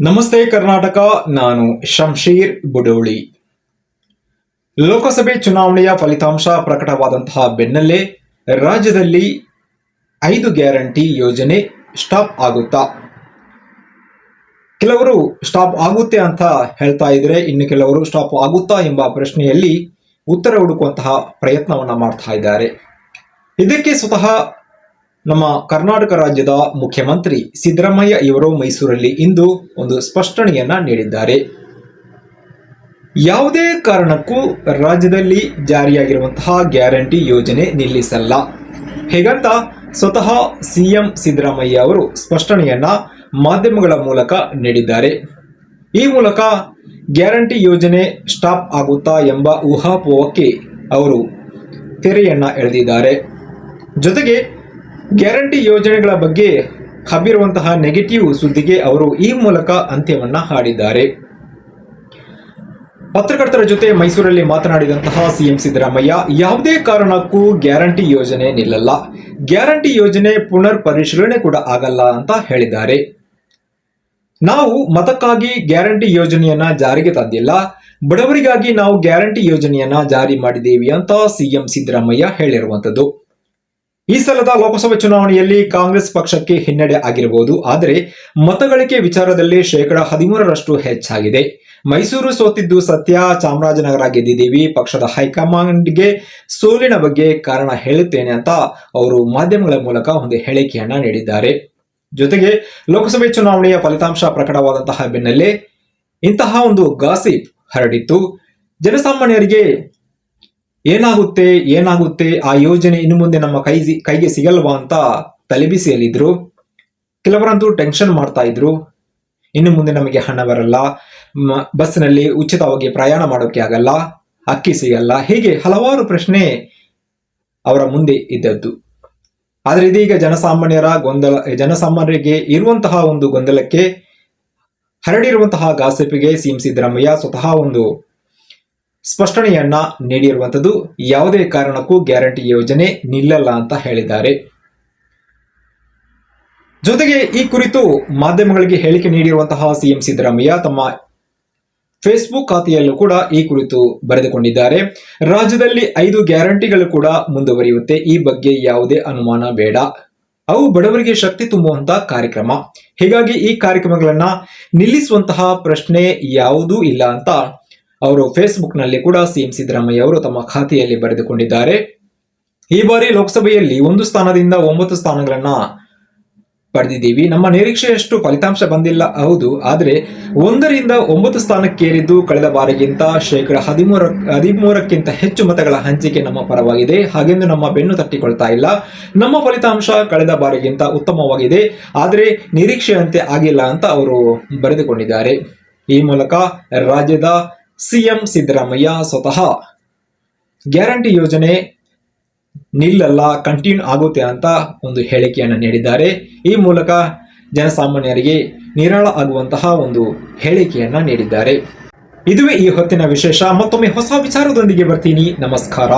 ನಮಸ್ತೆ ಕರ್ನಾಟಕ. ನಾನು ಶಂಶೀರ್ ಬುಡೋಳಿ. ಲೋಕಸಭೆ ಚುನಾವಣೆಯ ಫಲಿತಾಂಶ ಪ್ರಕಟವಾದಂತಹ ಬೆನ್ನಲ್ಲೇ ರಾಜ್ಯದಲ್ಲಿ 5 ಗ್ಯಾರಂಟಿ ಯೋಜನೆ ಸ್ಟಾಪ್ ಆಗುತ್ತಾ? ಕೆಲವರು ಸ್ಟಾಪ್ ಆಗುತ್ತೆ ಅಂತ ಹೇಳ್ತಾ ಇದ್ರೆ, ಇನ್ನು ಕೆಲವರು ಸ್ಟಾಪ್ ಆಗುತ್ತಾ ಎಂಬ ಪ್ರಶ್ನೆಯಲ್ಲಿ ಉತ್ತರ ಹುಡುಕುವಂತಹ ಪ್ರಯತ್ನವನ್ನ ಮಾಡ್ತಾ ಇದ್ದಾರೆ. ಇದಕ್ಕೆ ಸ್ವತಃ ನಮ್ಮ ಕರ್ನಾಟಕ ರಾಜ್ಯದ ಮುಖ್ಯಮಂತ್ರಿ ಸಿದ್ದರಾಮಯ್ಯ ಇವರು ಮೈಸೂರಲ್ಲಿ ಇಂದು ಒಂದು ಸ್ಪಷ್ಟನೆಯನ್ನ ನೀಡಿದ್ದಾರೆ. ಯಾವುದೇ ಕಾರಣಕ್ಕೂ ರಾಜ್ಯದಲ್ಲಿ ಜಾರಿಯಾಗಿರುವಂತಹ ಗ್ಯಾರಂಟಿ ಯೋಜನೆ ನಿಲ್ಲಿಸಲ್ಲ, ಹೇಗಂತ ಸ್ವತಃ ಸಿಎಂ ಸಿದ್ದರಾಮಯ್ಯ ಅವರು ಸ್ಪಷ್ಟನೆಯನ್ನ ಮಾಧ್ಯಮಗಳ ಮೂಲಕ ನೀಡಿದ್ದಾರೆ. ಈ ಮೂಲಕ ಗ್ಯಾರಂಟಿ ಯೋಜನೆ ಸ್ಟಾಪ್ ಆಗುತ್ತಾ ಎಂಬ ಊಹಾಪೋಹಕ್ಕೆ ಅವರು ತೆರೆಯನ್ನ ಎಳೆದಿದ್ದಾರೆ. ಜೊತೆಗೆ ಗ್ಯಾರಂಟಿ ಯೋಜನೆಗಳ ಬಗ್ಗೆ ಹಬ್ಬಿರುವಂತಹ ನೆಗೆಟಿವ್ ಸುದ್ದಿಗೆ ಅವರು ಈ ಮೂಲಕ ಅಂತ್ಯವನ್ನ ಹಾಡಿದ್ದಾರೆ. ಪತ್ರಕರ್ತರ ಜೊತೆ ಮೈಸೂರಲ್ಲಿ ಮಾತನಾಡಿದಂತಹ ಸಿಎಂ ಸಿದ್ದರಾಮಯ್ಯ, ಯಾವುದೇ ಕಾರಣಕ್ಕೂ ಗ್ಯಾರಂಟಿ ಯೋಜನೆ ನಿಲ್ಲಲ್ಲ, ಗ್ಯಾರಂಟಿ ಯೋಜನೆ ಪುನರ್ ಪರಿಶೀಲನೆ ಕೂಡ ಆಗಲ್ಲ ಅಂತ ಹೇಳಿದ್ದಾರೆ. ನಾವು ಮತಕ್ಕಾಗಿ ಗ್ಯಾರಂಟಿ ಯೋಜನೆಯನ್ನ ಜಾರಿಗೆ ತಂದಿಲ್ಲ, ಬಡವರಿಗಾಗಿ ನಾವು ಗ್ಯಾರಂಟಿ ಯೋಜನೆಯನ್ನ ಜಾರಿ ಮಾಡಿದ್ದೇವೆ ಅಂತ ಸಿಎಂ ಸಿದ್ದರಾಮಯ್ಯ ಹೇಳಿರುವಂತದ್ದು. ಈ ಸಲದ ಲೋಕಸಭೆ ಚುನಾವಣೆಯಲ್ಲಿ ಕಾಂಗ್ರೆಸ್ ಪಕ್ಷಕ್ಕೆ ಹಿನ್ನಡೆ ಆಗಿರಬಹುದು, ಆದರೆ ಮತಗಳಿಕೆ ವಿಚಾರದಲ್ಲಿ 13% ಹೆಚ್ಚಾಗಿದೆ. ಮೈಸೂರು ಸೋತಿದ್ದು ಸತ್ಯ, ಚಾಮರಾಜನಗರ ಗೆದ್ದಿದ್ದೀವಿ, ಪಕ್ಷದ ಹೈಕಮಾಂಡ್ಗೆ ಸೋಲಿನ ಬಗ್ಗೆ ಕಾರಣ ಹೇಳುತ್ತೇನೆ ಅಂತ ಅವರು ಮಾಧ್ಯಮಗಳ ಮೂಲಕ ಒಂದು ಹೇಳಿಕೆಯನ್ನ ನೀಡಿದ್ದಾರೆ. ಜೊತೆಗೆ ಲೋಕಸಭೆ ಚುನಾವಣೆಯ ಫಲಿತಾಂಶ ಪ್ರಕಟವಾದಂತಹ ಬೆನ್ನಲ್ಲೇ ಇಂತಹ ಒಂದು ಗಾಸಿಪ್ ಹರಡಿತ್ತು. ಜನಸಾಮಾನ್ಯರಿಗೆ ಏನಾಗುತ್ತೆ ಆ ಯೋಜನೆ ಇನ್ನು ಮುಂದೆ ನಮ್ಮ ಕೈಗೆ ಸಿಗಲ್ವಾ ಅಂತ ತಲೆಬಿಸಿಯಲ್ಲಿದ್ರು. ಕೆಲವರಂತೂ ಟೆನ್ಷನ್ ಮಾಡ್ತಾ ಇದ್ರು, ಇನ್ನು ಮುಂದೆ ನಮಗೆ ಹಣ ಬರಲ್ಲ, ಬಸ್ನಲ್ಲಿ ಉಚಿತವಾಗಿ ಪ್ರಯಾಣ ಮಾಡೋಕೆ ಆಗಲ್ಲ, ಅಕ್ಕಿ ಸಿಗಲ್ಲ, ಹೀಗೆ ಹಲವಾರು ಪ್ರಶ್ನೆ ಅವರ ಮುಂದೆ ಇದ್ದದ್ದು. ಆದರೆ ಇದೀಗ ಜನಸಾಮಾನ್ಯರಿಗೆ ಇರುವಂತಹ ಒಂದು ಗೊಂದಲಕ್ಕೆ, ಹರಡಿರುವಂತಹ ಗಾಸಿಪಿಗೆ ಸಿಎಂ ಸಿದ್ದರಾಮಯ್ಯ ಸ್ವತಃ ಒಂದು ಸ್ಪಷ್ಟನೆಯನ್ನ ನೀಡಿರುವಂತದ್ದು. ಯಾವುದೇ ಕಾರಣಕ್ಕೂ ಗ್ಯಾರಂಟಿ ಯೋಜನೆ ನಿಲ್ಲಲ್ಲ ಅಂತ ಹೇಳಿದ್ದಾರೆ. ಜೊತೆಗೆ ಈ ಕುರಿತು ಮಾಧ್ಯಮಗಳಿಗೆ ಹೇಳಿಕೆ ನೀಡಿರುವಂತಹ ಸಿಎಂ ಸಿದ್ದರಾಮಯ್ಯ ತಮ್ಮ ಫೇಸ್ಬುಕ್ ಖಾತೆಯಲ್ಲೂ ಕೂಡ ಈ ಕುರಿತು ಬರೆದುಕೊಂಡಿದ್ದಾರೆ. ರಾಜ್ಯದಲ್ಲಿ 5 ಗ್ಯಾರಂಟಿಗಳು ಕೂಡ ಮುಂದುವರಿಯುತ್ತೆ, ಈ ಬಗ್ಗೆ ಯಾವುದೇ ಅನುಮಾನ ಬೇಡ, ಅವು ಬಡವರಿಗೆ ಶಕ್ತಿ ತುಂಬುವಂತ ಕಾರ್ಯಕ್ರಮ, ಹೀಗಾಗಿ ಈ ಕಾರ್ಯಕ್ರಮಗಳನ್ನ ನಿಲ್ಲಿಸುವಂತಹ ಪ್ರಶ್ನೆ ಯಾವುದೂ ಇಲ್ಲ ಅಂತ ಅವರು ಫೇಸ್ಬುಕ್ ನಲ್ಲಿ ಕೂಡ ಸಿಎಂ ಸಿದ್ದರಾಮಯ್ಯ ಅವರು ತಮ್ಮ ಖಾತೆಯಲ್ಲಿ ಬರೆದುಕೊಂಡಿದ್ದಾರೆ. ಈ ಬಾರಿ ಲೋಕಸಭೆಯಲ್ಲಿ 1 ಸ್ಥಾನದಿಂದ 9 ಸ್ಥಾನಗಳನ್ನ ಪಡೆದಿದ್ದೀವಿ. ನಮ್ಮ ನಿರೀಕ್ಷೆಯಷ್ಟು ಫಲಿತಾಂಶ ಬಂದಿಲ್ಲ, ಹೌದು, ಆದರೆ 1ರಿಂದ 9 ಸ್ಥಾನಕ್ಕೇರಿದ್ದು ಕಳೆದ ಬಾರಿಗಿಂತ 13% ಹೆಚ್ಚು ಮತಗಳ ಹಂಚಿಕೆ ನಮ್ಮ ಪರವಾಗಿದೆ. ಹಾಗೆಂದು ನಮ್ಮ ಬೆನ್ನು ತಟ್ಟಿಕೊಳ್ತಾ ಇಲ್ಲ. ನಮ್ಮ ಫಲಿತಾಂಶ ಕಳೆದ ಬಾರಿಗಿಂತ ಉತ್ತಮವಾಗಿದೆ, ಆದರೆ ನಿರೀಕ್ಷೆಯಂತೆ ಆಗಿಲ್ಲ ಅಂತ ಅವರು ಬರೆದುಕೊಂಡಿದ್ದಾರೆ. ಈ ಮೂಲಕ ರಾಜ್ಯದ ಸಿಎಂ ಸಿದ್ದರಾಮಯ್ಯ ಸ್ವತಃ ಗ್ಯಾರಂಟಿ ಯೋಜನೆ ನಿಲ್ಲಲ್ಲ, ಕಂಟಿನ್ಯೂ ಆಗುತ್ತೆ ಅಂತ ಒಂದು ಹೇಳಿಕೆಯನ್ನು ನೀಡಿದ್ದಾರೆ. ಈ ಮೂಲಕ ಜನಸಾಮಾನ್ಯರಿಗೆ ನಿರಾಳ ಆಗುವಂತಹ ಒಂದು ಹೇಳಿಕೆಯನ್ನ ನೀಡಿದ್ದಾರೆ. ಇದುವೇ ಈ ಹೊತ್ತಿನ ವಿಶೇಷ. ಮತ್ತೊಮ್ಮೆ ಹೊಸ ವಿಚಾರದೊಂದಿಗೆ ಬರ್ತೀನಿ. ನಮಸ್ಕಾರ.